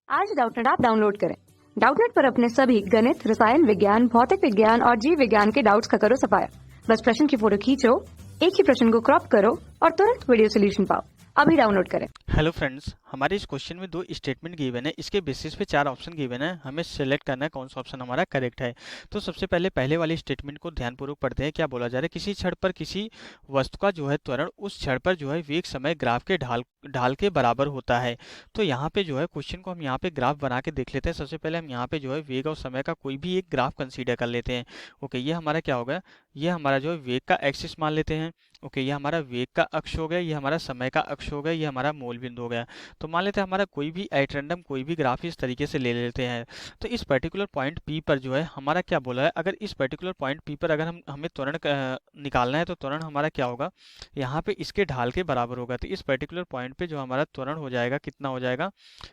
आज Doubtnut app download करें। Doubtnut पर अपने सभी गणित, रसायन विज्ञान, भौतिक विज्ञान और जीव विज्ञान के डाउट्स का करो सफाया। बस प्रश्न की फोटो खींचो, एक ही प्रश्न को क्रॉप करो और तुरंत वीडियो सोल्यूशन पाओ। अभी डाउनलोड करें। हेलो फ्रेंड्स, हमारे इस क्वेश्चन में दो स्टेटमेंट गिवन है। इसके बेसिस पे चार ऑप्शन गिवन है, हमें सेलेक्ट करना है कौन सा ऑप्शन हमारा करेक्ट है। तो सबसे पहले वाली स्टेटमेंट को ध्यानपूर्वक पढ़ते हैं। क्या बोला जा रहा है, किसी क्षण पर किसी वस्तु का जो है त्वरण उस क्षण पर जो है वेग समय ग्राफ के ढाल के बराबर होता है। तो यहाँ पे जो है क्वेश्चन को हम यहाँ पे ग्राफ बना के देख लेते हैं। सबसे पहले हम यहाँ पे जो है वेग और समय का कोई भी एक ग्राफ कंसीडर कर लेते हैं। ओके, ये हमारा क्या होगा, ये हमारा जो है वेग का एक्सिस मान लेते हैं। ओके, ये हमारा वेग का अक्ष हो गया, ये हमारा समय का अक्ष हो गया, ये हमारा मूल बिंदु हो गया। तो मान लेते हैं हमारा कोई भी एट रैंडम कोई भी ग्राफ इस तरीके से ले लेते हैं। तो इस पर्टिकुलर पॉइंट पी पर जो है हमारा क्या बोला है, अगर इस पर्टिकुलर पॉइंट पी पर अगर हमें त्वरण निकालना है तो त्वरण हमारा क्या होगा, यहाँ पे इसके ढाल के बराबर होगा। तो इस पर्टिकुलर पॉइंट पे जो हमारा त्वरण हो जाएगा, कितना हो जाएगा,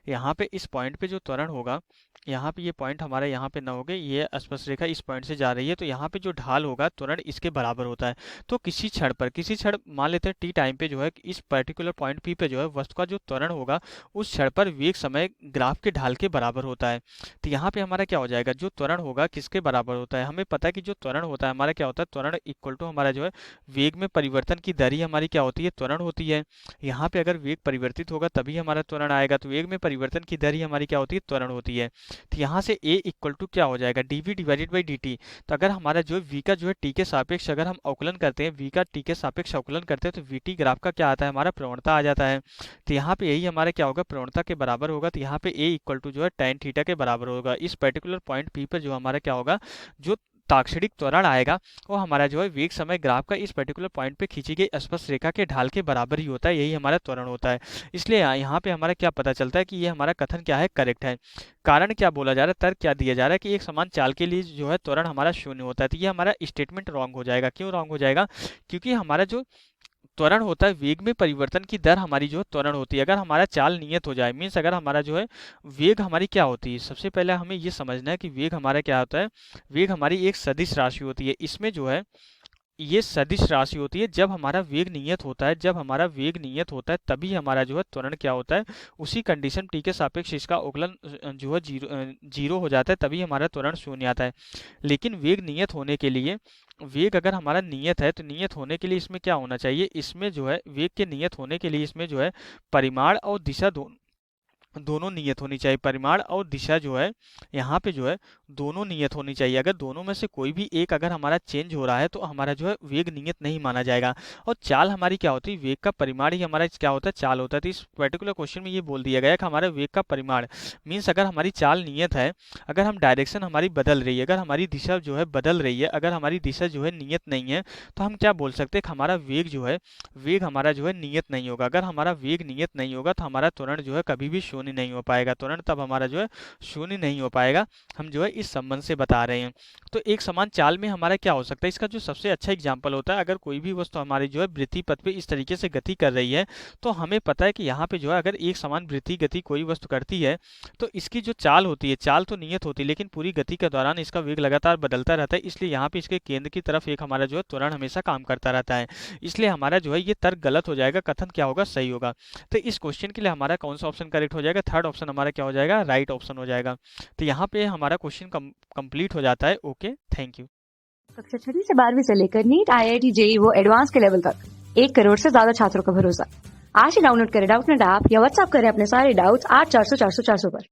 यहाँ पे इस पॉइंट पे जो त्वरण होगा, यहाँ पे ये पॉइंट हमारा यहाँ पे न हो गए, ये स्पर्श रेखा इस पॉइंट से जा रही है, तो यहाँ पे जो ढाल होगा त्वरण इसके बराबर होता है। तो किसी क्षण मान लेते हैं टी टाइम पे जो है इस पर्टिकुलर पॉइंट पी पे जो है वस्तु का जो त्वरण होगा उस क्षण पर वेग समय ग्राफ के ढाल के बराबर होता है। तो यहाँ पे हमारा क्या हो जाएगा, जो त्वरण होगा किसके बराबर होता है, हमें पता है कि जो त्वरण होता है हमारा क्या होता है, त्वरण इक्वल टू हमारा जो है वेग में परिवर्तन की दर ही हमारी क्या होती है, त्वरण होती है। यहाँ पे अगर वेग परिवर्तित होगा तभी हमारा त्वरण आएगा, तो वेग में परिवर्तन की दर ही हमारी क्या होती है, त्वरण होती है। तो यहाँ से a इक्वल टू क्या हो जाएगा, dv डिवाइडेड बाई dt। तो अगर हमारा जो है v का जो है t के सापेक्ष अगर हम अवकलन करते हैं, v का t के सापेक्ष अवकलन करते हैं, तो vt ग्राफ का क्या आता है, हमारा प्रवणता आ जाता है। तो यहाँ पे यही हमारा क्या होगा, प्रवणता के बराबर होगा। तो यहाँ पे a इक्वल टू जो है tan थीटा के बराबर होगा। इस पर्टिकुलर पॉइंट p पर जो हमारा क्या होगा, जो ताक्षणिक त्वरण आएगा वो हमारा जो है वेग समय ग्राफ का इस पर्टिकुलर पॉइंट पे खींची गई स्पर्श रेखा के ढाल के बराबर ही होता है, यही हमारा त्वरण होता है। इसलिए यहाँ पे हमारा क्या पता चलता है कि ये हमारा कथन क्या है, करेक्ट है। कारण क्या बोला जा रहा है, तर्क क्या दिया जा रहा है कि एक समान चाल के लिए जो है त्वरण हमारा शून्य होता है। तो ये हमारा स्टेटमेंट रॉन्ग हो जाएगा। क्यों रॉन्ग हो जाएगा, क्योंकि हमारा जो त्वरण होता है वेग में परिवर्तन की दर हमारी जो है त्वरण होती है। अगर हमारा चाल नियत हो जाए, मीन्स अगर हमारा जो है वेग हमारी क्या होती है, सबसे पहले हमें ये समझना है कि वेग हमारा क्या होता है, वेग हमारी एक सदिश राशि होती है। इसमें जो है ये सदिश राशि होती है। जब हमारा वेग नियत होता है, जब हमारा वेग नियत होता है तभी हमारा जो है त्वरण क्या होता है, उसी कंडीशन टी के सापेक्ष इसका अवकलन जो है जीरो हो जाता है, तभी हमारा त्वरण शून्य आता है। लेकिन वेग नियत होने के लिए, वेग अगर हमारा नियत है तो नियत होने के लिए इसमें क्या होना चाहिए, इसमें जो है वेग के नियत होने के लिए इसमें जो है परिमाण और दिशा दोनों नियत होनी चाहिए। परिमाण और दिशा जो है यहाँ पे जो है दोनों नियत होनी चाहिए। अगर दोनों में से कोई भी एक अगर हमारा चेंज हो रहा है तो हमारा जो है वेग नियत नहीं माना जाएगा। और चाल हमारी क्या होती है, वेग का परिमाण ही हमारा क्या होता है, चाल होता है। तो इस पर्टिकुलर क्वेश्चन में ये बोल दिया गया कि हमारा वेग का परिमाण मीन्स अगर हमारी चाल नियत है, अगर हम डायरेक्शन हमारी बदल रही है, अगर हमारी दिशा जो है बदल रही है, अगर हमारी दिशा जो है नियत नहीं है, तो हम क्या बोल सकते हैं कि हमारा वेग जो है, वेग हमारा जो है नियत नहीं होगा। अगर हमारा वेग नियत नहीं होगा तो हमारा त्वरण जो है कभी भी शून्य नहीं हो पाएगा। त्वरण तब हमारा जो है शून्य नहीं हो पाएगा। हम जो है इस संबंध से बता रहे हैं। तो एक समान चाल में हमारा क्या हो सकता है, इसका जो सबसे अच्छा एग्जाम्पल होता है, अगर कोई भी वस्तु हमारी जो है वृत्ति पथ पे इस तरीके से गति कर रही है, तो हमें पता है कि यहाँ पे जो है अगर एक समान वृत्ति गति कोई वस्तु करती है तो इसकी जो चाल होती है, चाल तो नियत होती है लेकिन पूरी गति के दौरान इसका वेग लगातार बदलता रहता है। इसलिए यहाँ पे इसके केंद्र की तरफ एक हमारा जो है त्वरण हमेशा काम करता रहता है। इसलिए हमारा जो है ये तर्क गलत हो जाएगा, कथन क्या होगा, सही होगा। तो इस क्वेश्चन के लिए हमारा कौन सा ऑप्शन करेक्ट हो जाएगा, थर्ड ऑप्शन हमारा क्या हो जाएगा, राइट ऑप्शन हो जाएगा। तो यहाँ पे हमारा क्वेश्चन कंप्लीट हो जाता है। Okay, thank you. कक्षा 6 से 12वीं से लेकर नीट, IIT, JEE वो एडवांस के लेवल तक 1 करोड़ से ज्यादा छात्रों का भरोसा। आज ही डाउनलोड करें डाउटनेट ऐप या व्हाट्सएप करें अपने सारे डाउट्स 8400 400 400 पर।